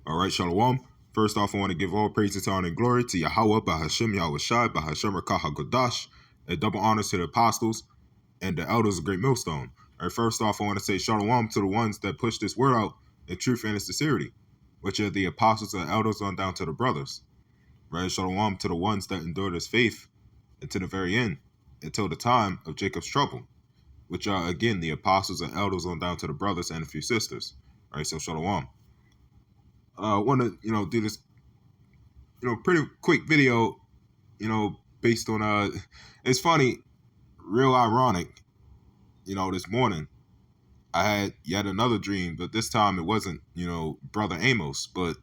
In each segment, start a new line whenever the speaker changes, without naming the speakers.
All right, Shalom. First off, I want to give all praises, honor, and glory to Yahweh, Bahashem, Yahweh Shai, Bahashem, Rakah HaKodash, and double honors to the apostles and the elders of Great Millstone. All right, first off, I want to say Shalom to the ones that push this word out in truth and in sincerity, which are the apostles and elders on down to the brothers. Right, Shalom to the ones that endure this faith until the very end, until the time of Jacob's trouble, which are, again, the apostles and elders on down to the brothers and a few sisters. All right, so Shalom. I want to, do this, pretty quick video, based on, it's funny, real ironic, this morning I had yet another dream, but this time it wasn't, Brother Amos. But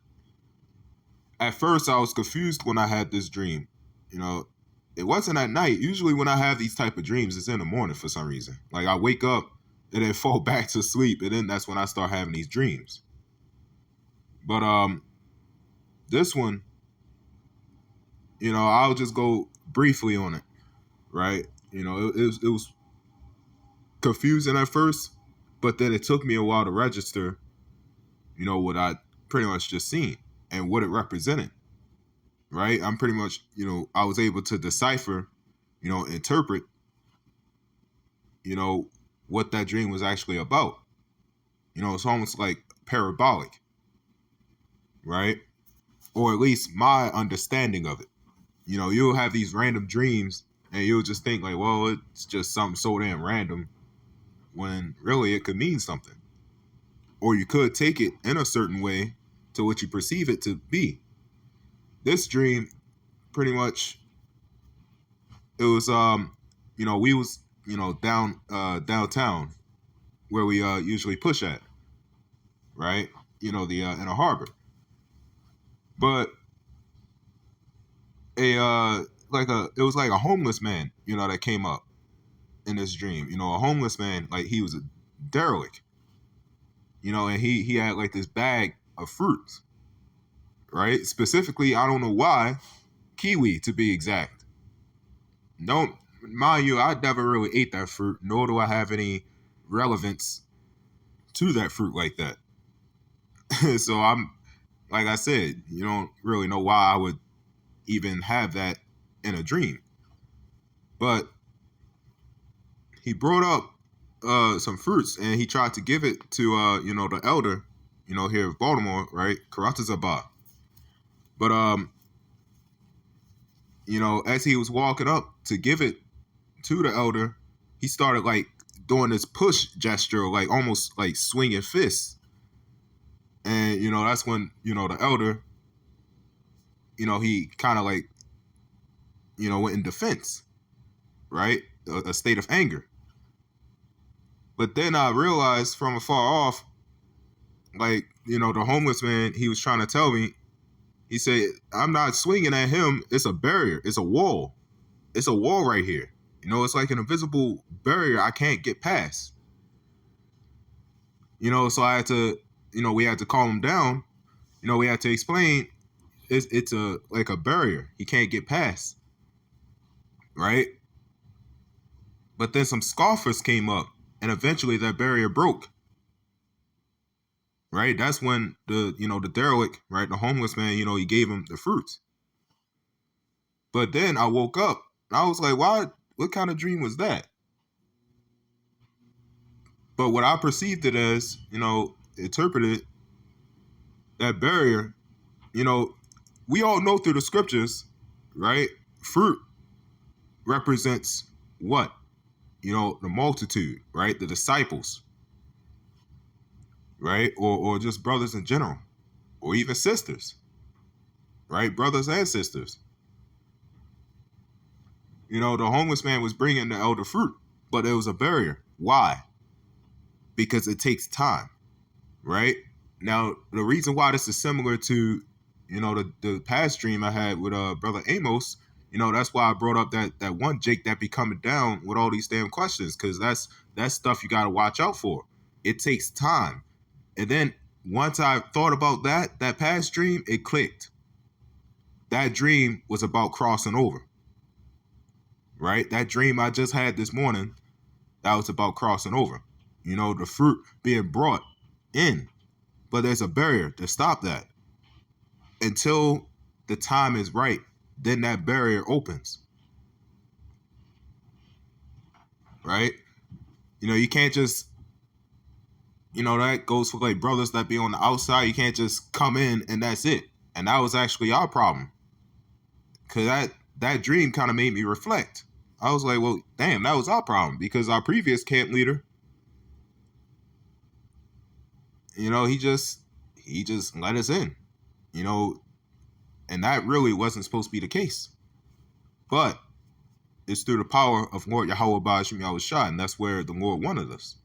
at first I was confused when I had this dream. It wasn't at night. Usually when I have these type of dreams, it's in the morning for some reason. Like I wake up and then fall back to sleep, and then that's when I start having these dreams. But this one, I'll just go briefly on it, right? It was confusing at first, but then it took me a while to register, what I pretty much just seen and what it represented, right? I'm pretty much, I was able to decipher, interpret, what that dream was actually about. It's almost like parabolic, right? Or at least my understanding of it. You'll have these random dreams and you'll just think like, well, it's just something so damn random, when really it could mean something. Or you could take it in a certain way to what you perceive it to be. This dream, pretty much, it was, we was, downtown where we usually push at, right? In a harbor. But it was like a homeless man, that came up in this dream. A homeless man, like he was a derelict, and he had like this bag of fruits, right? Specifically, I don't know why, kiwi to be exact. No, mind you, I never really ate that fruit, nor do I have any relevance to that fruit like that. So I'm, like I said, you don't really know why I would even have that in a dream. But he brought up some fruits and he tried to give it to the elder, here of Baltimore, right? Karatazaba. But as he was walking up to give it to the elder, he started like doing this push gesture, like almost like swinging fists. And that's when the elder, he kind of like went in defense, right? A state of anger. But then I realized from afar off, like, the homeless man, he was trying to tell me, he said, I'm not swinging at him. It's a barrier. It's a wall. It's a wall right here. It's like an invisible barrier I can't get past. So I had to, we had to calm him down. We had to explain it's like a barrier he can't get past. Right? But then some scoffers came up and eventually that barrier broke. Right? That's when the derelict, right, the homeless man, he gave him the fruits. But then I woke up and I was like, what kind of dream was that? But what I perceived it as, interpreted, that barrier, we all know through the scriptures, right? Fruit represents what? The multitude, right? The disciples, right? Or just brothers in general, or even sisters, right? Brothers and sisters. The homeless man was bringing the elder fruit, but there was a barrier. Why? Because it takes time, right? Now, the reason why this is similar to, the past dream I had with Brother Amos, that's why I brought up that one Jake that be coming down with all these damn questions, because that's stuff you got to watch out for. It takes time. And then once I thought about that past dream, it clicked. That dream was about crossing over, right? That dream I just had this morning, that was about crossing over. The fruit being brought in, but there's a barrier to stop that. until the time is right, then that barrier opens, right? You can't just, that goes for like brothers that be on the outside. You can't just come in and that's it. And that was actually our problem. Cause that dream kind of made me reflect. I was like, well, damn, that was our problem because our previous camp leader, he just let us in, you know, and that really wasn't supposed to be the case. But it's through the power of Lord Yahweh Ba'ashim Yahushua, and that's where the Lord wanted us.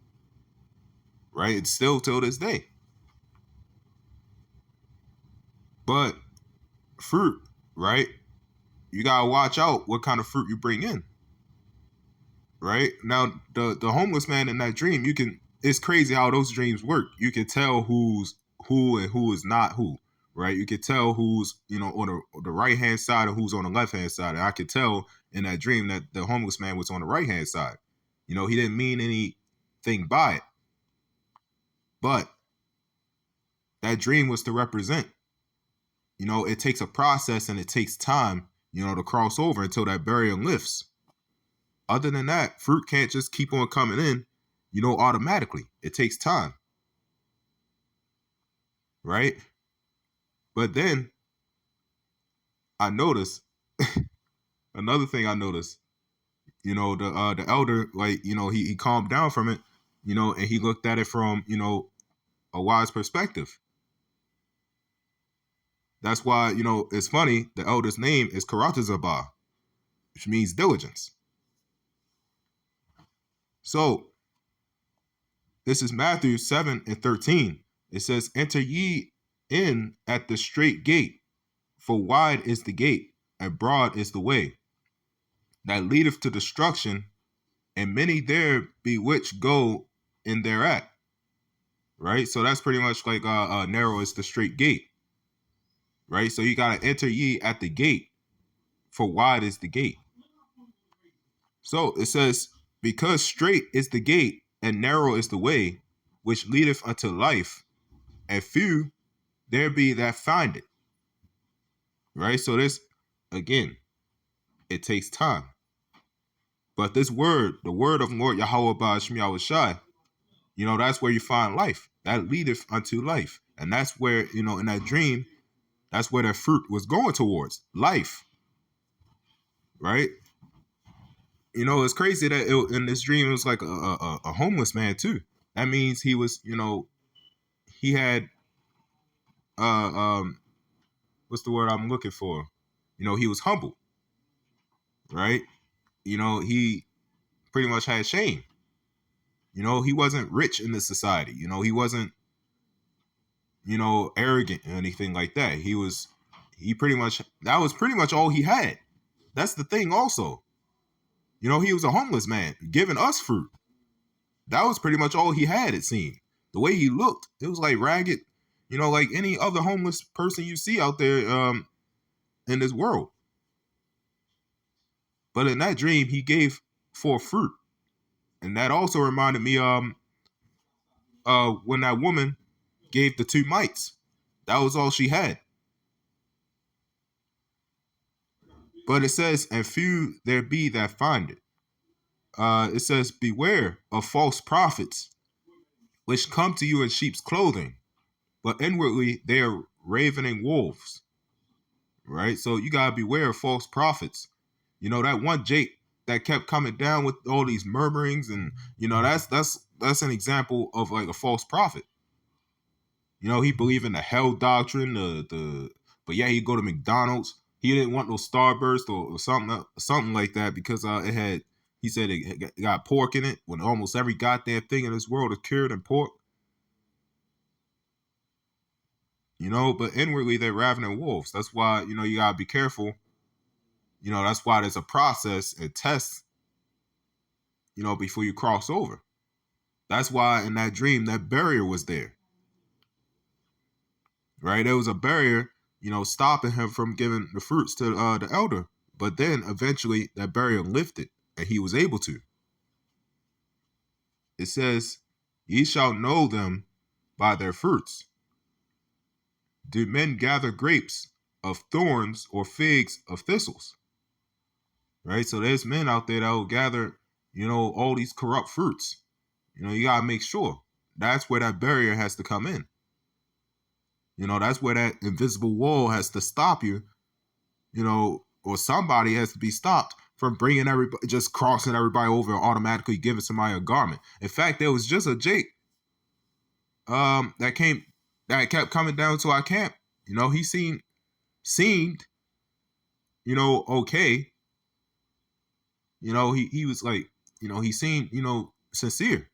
Right? It's still till this day. But fruit, right? You gotta watch out what kind of fruit you bring in. Right? Now, the homeless man in that dream, it's crazy how those dreams work. You can tell who's who and who is not who. Right? You can tell who's, on the right hand side and who's on the left hand side. And I could tell in that dream that the homeless man was on the right hand side. He didn't mean anything by it. But that dream was to represent. It takes a process and it takes time, to cross over until that barrier lifts. Other than that, fruit can't just keep on coming in, automatically. It takes time. Right? But then I noticed another thing I noticed, the elder, like, he calmed down from it, and he looked at it from, a wise perspective. That's why, it's funny, the elder's name is Karatazabah, which means diligence. So, this is Matthew 7:13. It says, enter ye in at the straight gate, for wide is the gate, and broad is the way that leadeth to destruction, and many there be which go in thereat. Right? So that's pretty much like narrow is the straight gate. Right? So you gotta enter ye at the gate, for wide is the gate. So it says, because straight is the gate and narrow is the way which leadeth unto life, and few there be that find it. Right? So this, again, it takes time. But this word, the word of Lord Yahweh Ba'ashim Yahushai, that's where you find life. That leadeth unto life. And that's where, in that dream, that's where that fruit was going towards. Life. Right? It's crazy that in this dream, it was like a homeless man too. That means he was, he had, what's the word I'm looking for? He was humble. Right? He pretty much had shame. He wasn't rich in this society. He wasn't, arrogant or anything like that. That was pretty much all he had. That's the thing also. He was a homeless man giving us fruit. That was pretty much all he had, it seemed. The way he looked, it was like ragged, like any other homeless person you see out there in this world. But in that dream, he gave forth fruit. And that also reminded me when that woman gave the 2 mites. That was all she had. But it says, and few there be that find it. It says, beware of false prophets, which come to you in sheep's clothing, but inwardly they are ravening wolves. Right? So you gotta beware of false prophets. That one Jake that kept coming down with all these murmurings, and that's an example of like a false prophet. He believed in the hell doctrine, but yeah, he'd go to McDonald's. He didn't want no Starburst or something like that because he said it got pork in it when almost every goddamn thing in this world is cured in pork. But inwardly they're ravening wolves. That's why, you gotta be careful. That's why there's a process and test, before you cross over. That's why in that dream, that barrier was there. Right? There was a barrier, stopping him from giving the fruits to the elder. But then eventually that barrier lifted and he was able to. It says, ye shall know them by their fruits. do men gather grapes of thorns or figs of thistles? Right? So there's men out there that will gather, all these corrupt fruits. You got to make sure. That's where that barrier has to come in. That's where that invisible wall has to stop you, or somebody has to be stopped from bringing everybody, just crossing everybody over and automatically giving somebody a garment. In fact, there was just a Jake that kept coming down to our camp. He seemed, okay. He was like, he seemed, sincere.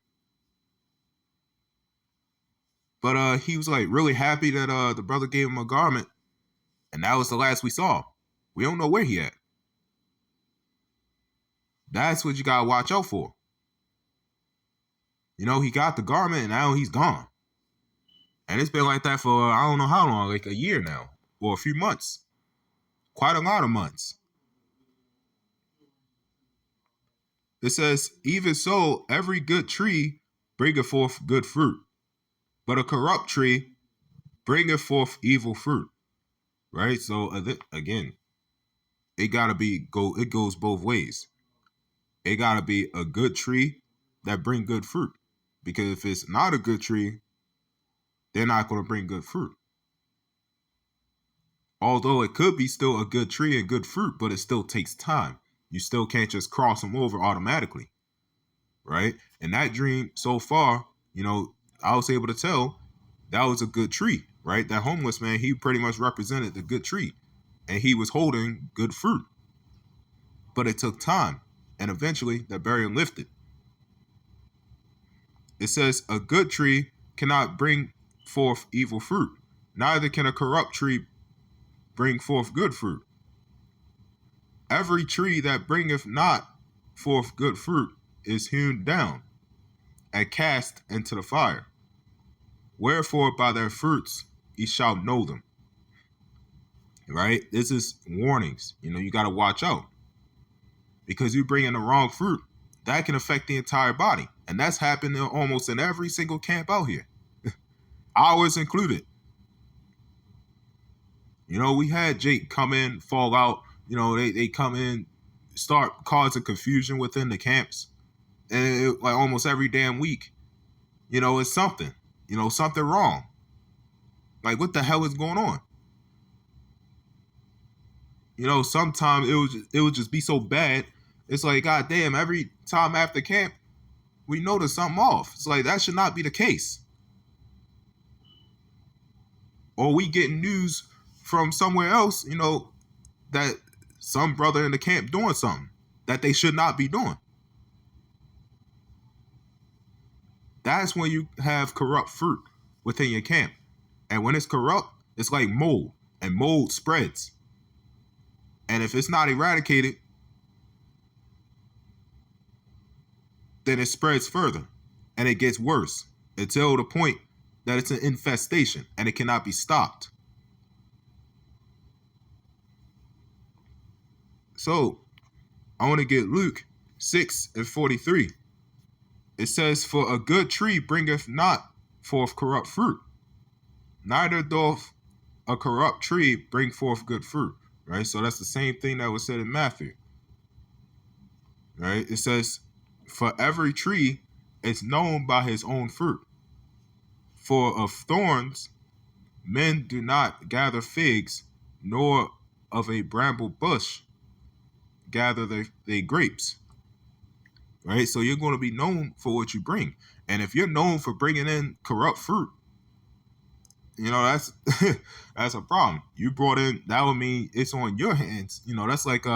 But he was like really happy that the brother gave him a garment, and that was the last we saw. We don't know where he at. That's what you gotta watch out for. He got the garment and now he's gone. And it's been like that for I don't know how long, like a year now, or a few months. Quite a lot of months. It says, even so, every good tree bringeth forth good fruit, but a corrupt tree bringeth forth evil fruit. Right? So again, it goes both ways. It gotta be a good tree that bring good fruit. Because if it's not a good tree, they're not going to bring good fruit. Although it could be still a good tree and good fruit, but it still takes time. You still can't just cross them over automatically, right? And that dream so far, I was able to tell that was a good tree, right? That homeless man, he pretty much represented the good tree, and he was holding good fruit. But it took time, and eventually that barrier lifted. It says, a good tree cannot bring forth evil fruit, neither can a corrupt tree bring forth good fruit. Every tree that bringeth not forth good fruit is hewn down and cast into the fire. Wherefore by their fruits ye shall know them. Right? This is warnings. You got to watch out. Because you bring in the wrong fruit, that can affect the entire body. And that's happened almost in every single camp out here. Ours included. We had Jake come in, fall out. They come in, start causing confusion within the camps. And like almost every damn week, it's something. Something wrong. Like, what the hell is going on? Sometimes it would just be so bad. It's like, God damn, every time after camp, we notice something off. It's like, that should not be the case. Or we getting news from somewhere else, that some brother in the camp doing something that they should not be doing. That's when you have corrupt fruit within your camp. And when it's corrupt, it's like mold, and mold spreads. And if it's not eradicated, then it spreads further and it gets worse until the point that it's an infestation and it cannot be stopped. So I want to get Luke 6:43. It says, for a good tree bringeth not forth corrupt fruit, neither doth a corrupt tree bring forth good fruit. Right? So that's the same thing that was said in Matthew. Right? It says, for every tree is known by his own fruit. For of thorns men do not gather figs, nor of a bramble bush gather they grapes. Right? So you're going to be known for what you bring. And if you're known for bringing in corrupt fruit, that's that's a problem. You brought in, that would mean it's on your hands. That's like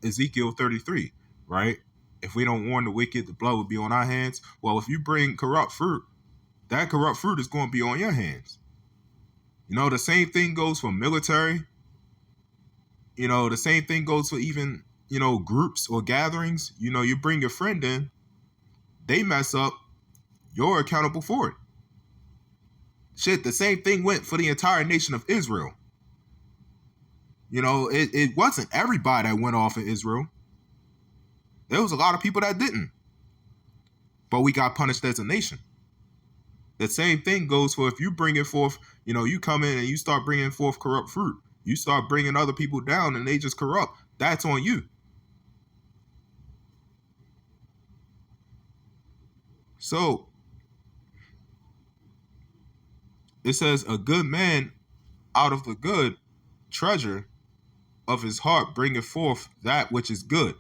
Ezekiel 33, right? If we don't warn the wicked, the blood will be on our hands. Well, if you bring corrupt fruit, that corrupt fruit is going to be on your hands. The same thing goes for military. The same thing goes for even, groups or gatherings. You bring your friend in, they mess up, you're accountable for it. Shit, the same thing went for the entire nation of Israel. It wasn't everybody that went off in Israel. There was a lot of people that didn't. But we got punished as a nation. The same thing goes for if you bring it forth, you come in and you start bringing forth corrupt fruit. You start bringing other people down and they just corrupt. That's on you. So it says a good man out of the good treasure of his heart bringeth forth that which is good,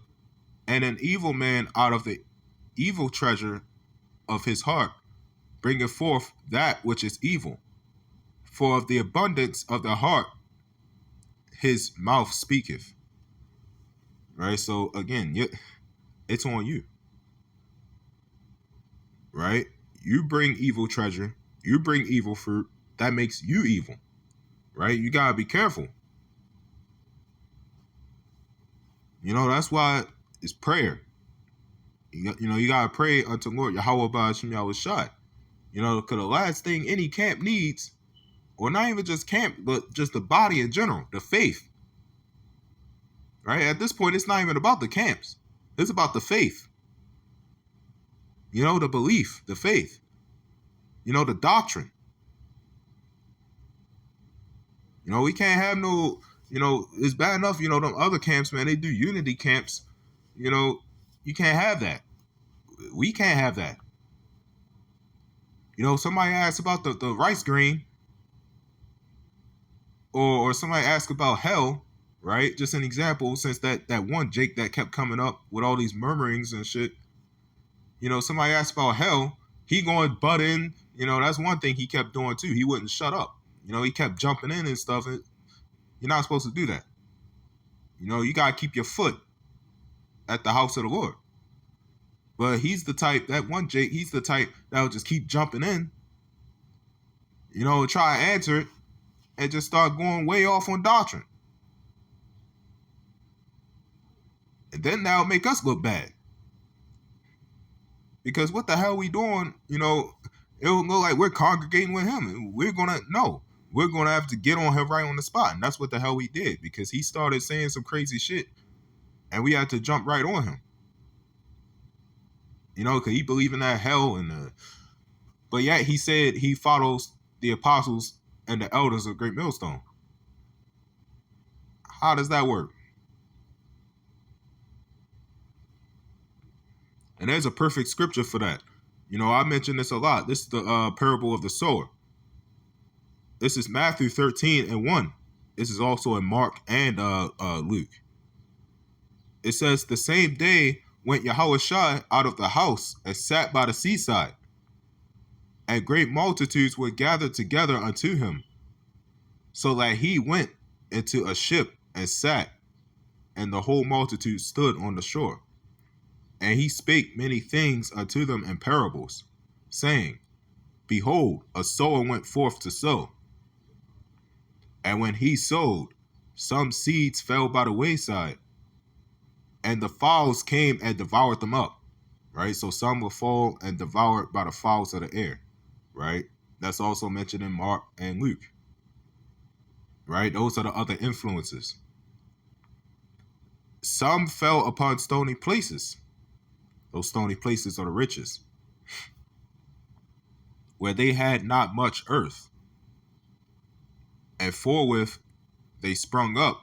and an evil man out of the evil treasure of his heart bringeth forth that which is evil. For of the abundance of the heart his mouth speaketh. Right? So again, it's on you. Right? You bring evil treasure, you bring evil fruit, that makes you evil. Right? You gotta be careful. That's why it's prayer. You gotta pray unto Lord Yahweh Ba'ashem Yahweh Shai. Because the last thing any camp needs, or not even just camp, but just the body in general, the faith. Right? At this point, it's not even about the camps. It's about the faith. The belief, the faith. The doctrine. We can't have no, it's bad enough, them other camps, man, they do unity camps. You can't have that. We can't have that. Somebody asked about the rice grain, or somebody asked about hell, right? Just an example, since that one Jake that kept coming up with all these murmurings and shit. Somebody asked about hell, he going to butt in. That's one thing he kept doing too. He wouldn't shut up. He kept jumping in and stuff. And you're not supposed to do that. You got to keep your foot at the house of the Lord. But he's the type, that one Jake, he's the type that will just keep jumping in, try to answer it, and just start going way off on doctrine. And then that'll make us look bad. Because what the hell we doing, it'll look like we're congregating with him. And we're going to have to get on him right on the spot. And that's what the hell we did. Because he started saying some crazy shit. And we had to jump right on him. Because he believed in that hell. But yet he said he follows the apostles and the elders of Great Millstone. How does that work? And there's a perfect scripture for that. I mention this a lot. This is the parable of the sower. This is Matthew 13:1. This is also in Mark and Luke. It says, the same day went Yahushua out of the house and sat by the seaside. And great multitudes were gathered together unto him, so that he went into a ship and sat, and the whole multitude stood on the shore. And he spake many things unto them in parables, saying, behold, a sower went forth to sow. And when he sowed, some seeds fell by the wayside, and the fowls came and devoured them up. Right? So some will fall and devoured by the fowls of the air. Right? That's also mentioned in Mark and Luke. Right? Those are the other influences. Some fell upon stony places. Those stony places are the riches, where they had not much earth. And forthwith they sprung up,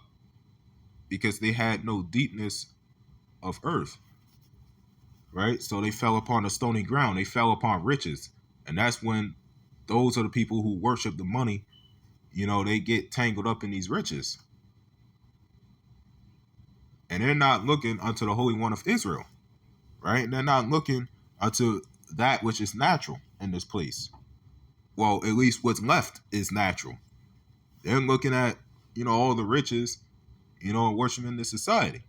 because they had no deepness of earth. Right? So they fell upon the stony ground. They fell upon riches. And that's when those are the people who worship the money, they get tangled up in these riches. And they're not looking unto the Holy One of Israel. Right? And they're not looking unto that which is natural in this place. Well, at least what's left is natural. They're looking at, all the riches, and worshiping this society.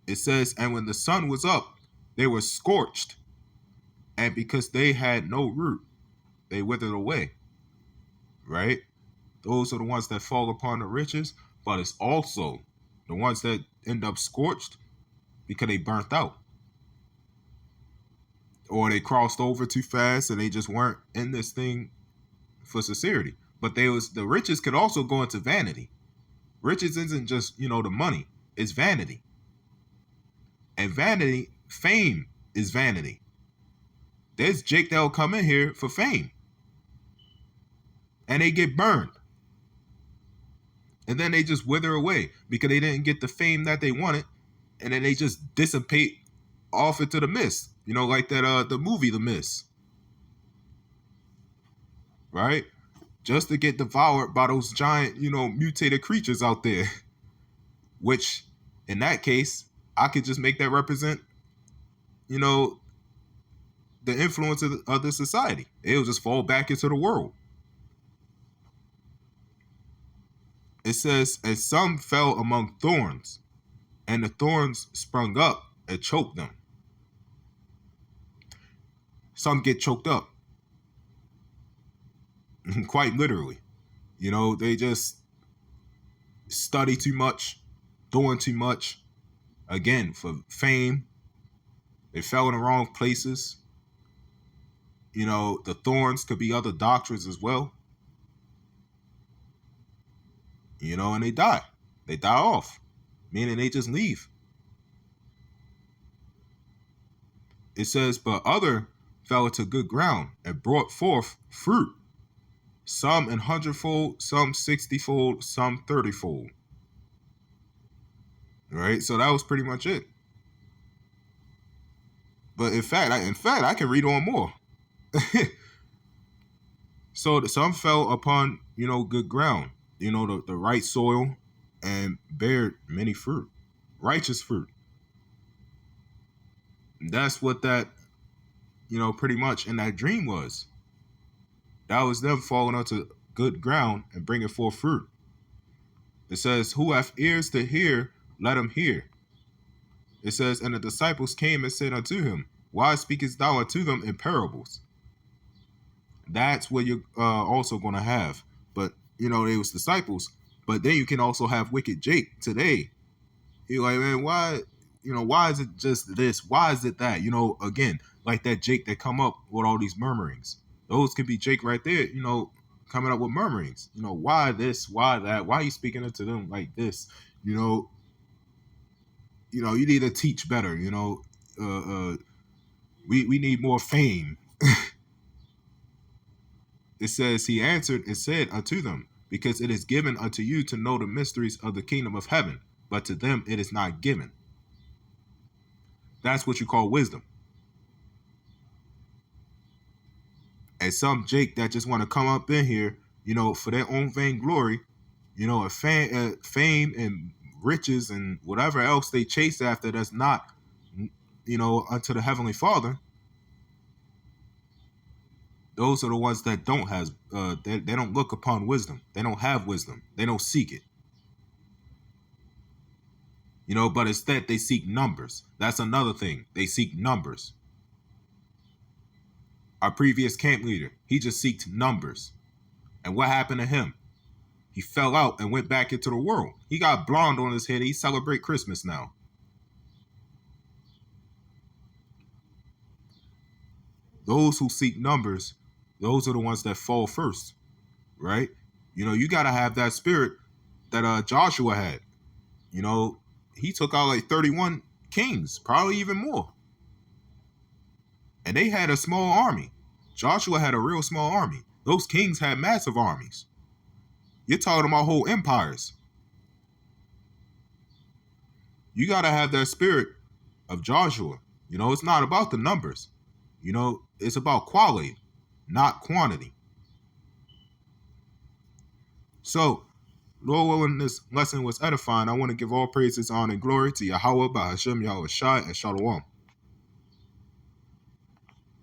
It says, and when the sun was up, they were scorched. And because they had no root, they withered away. Right? Those are the ones that fall upon the riches, but it's also the ones that end up scorched because they burnt out. Or they crossed over too fast and they just weren't in this thing for sincerity. But the riches could also go into vanity. Riches isn't just, the money. It's vanity. And vanity, fame is vanity. There's Jake that'll come in here for fame, and they get burned. And then they just wither away because they didn't get the fame that they wanted, and then they just dissipate off into the mist. You know, like that the movie The Mist. Right? Just to get devoured by those giant, mutated creatures out there. Which, in that case, I could just make that represent, the influence of the society. It'll just fall back into the world. It says, and some fell among thorns, and the thorns sprung up and choked them. Some get choked up. Quite literally. They just study too much, doing too much, again, for fame. They fell in the wrong places. The thorns could be other doctrines as well. And they die. They die off, meaning they just leave. It says, but other fell into good ground and brought forth fruit, some in 100-fold, some 60-fold, some 30-fold. Right? So that was pretty much it. But in fact, I can read on more. So some fell upon, good ground, the right soil, and bared many fruit, righteous fruit. And that's what that, pretty much in that dream was. That was them falling onto good ground and bringing forth fruit. It says, who hath ears to hear, let him hear. It says, and the disciples came and said unto him, why speakest thou unto them in parables? That's what you're also going to have. But, they was disciples. But then you can also have wicked Jake today. You're like, man, why is it just this? Why is it that? Again, like that Jake that come up with all these murmurings. Those can be Jake right there, coming up with murmurings. Why this? Why that? Why are you speaking to them like this? You need to teach better. We need more fame. It says, he answered and said unto them, because it is given unto you to know the mysteries of the kingdom of heaven, but to them it is not given. That's what you call wisdom. And some Jake that just want to come up in here, for their own vainglory, fame and riches and whatever else they chase after that's not, unto the Heavenly Father. Those are the ones that don't have, they don't look upon wisdom. They don't have wisdom. They don't seek it. But instead they seek numbers. That's another thing. They seek numbers. Our previous camp leader, he just seeked numbers. And what happened to him? He fell out and went back into the world. He got blonde on his head. He celebrate Christmas now. Those who seek numbers, those are the ones that fall first, right? You got to have that spirit that Joshua had. He took out like 31 kings, probably even more. And they had a small army. Joshua had a real small army. Those kings had massive armies. You're talking about whole empires. You got to have that spirit of Joshua. It's not about the numbers. It's about quality, not quantity. So, Lord willing, this lesson was edifying. I want to give all praises, honor, and glory to Yahweh, Bahashem, Yahweh Shai, and Shalom.